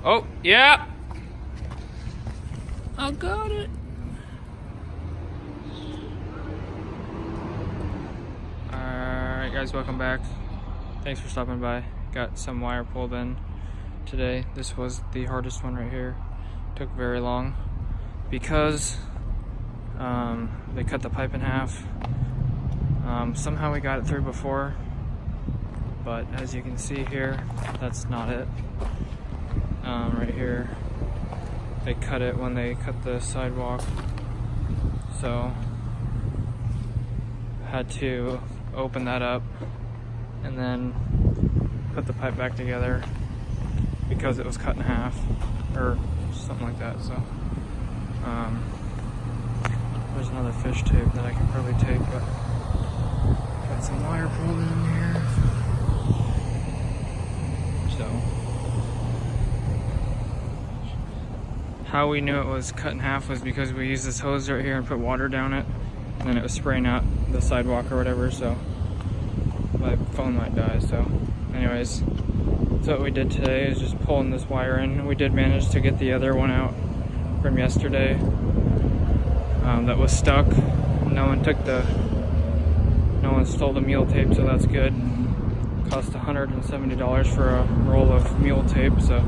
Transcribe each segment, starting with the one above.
Oh, yeah. I got it. Alright guys, welcome back. Thanks for stopping by. Got some wire pulled in today. This was the hardest one right here. Took very long because they cut the pipe in half. Somehow we got it through before, but as you can see here, that's not it. Right here, they cut it when they cut the sidewalk, so had to open that up and then put the pipe back together because it was cut in half or something like that. So there's another fish tape that I can probably take, but got some wire pulled in here. So how we knew it was cut in half was because we used this hose right here and put water down it, and then it was spraying out the sidewalk or whatever, so my phone might die. So anyways, so what we did today is just pulling this wire in. We did manage to get the other one out from yesterday that was stuck. No one stole the mule tape, so that's good. Cost $170 for a roll of mule tape, so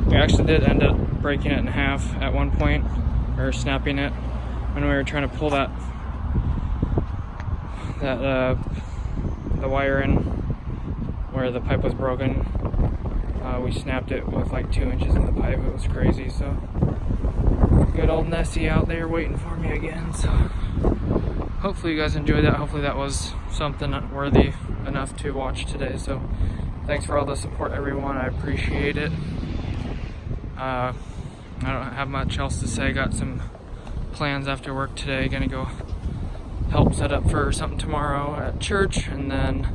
we actually did end up breaking it in half at one point, or snapping it when we were trying to pull the wire in where the pipe was broken. We snapped it with like 2 inches in the pipe. It was crazy. So good old Nessie out there waiting for me again. So hopefully you guys enjoyed that. Hopefully that was something worthy enough to watch today. So thanks for all the support, everyone. I appreciate it. I don't have much else to say. Got some plans after work today. Gonna go help set up for something tomorrow at church, and then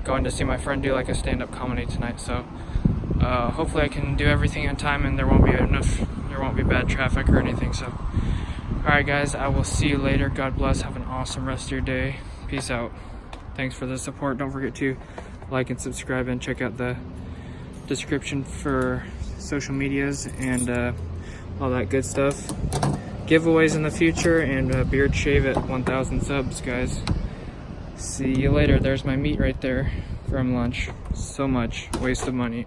going to see my friend do like a stand-up comedy tonight. So hopefully I can do everything in time and there won't be bad traffic or anything. So alright guys, I will see you later. God bless. Have an awesome rest of your day. Peace out. Thanks for the support. Don't forget to like and subscribe and check out the description for social medias and all that good stuff. Giveaways in the future, and beard shave at 1,000 subs, guys. See you later. There's my meat right there from lunch. So much waste of money.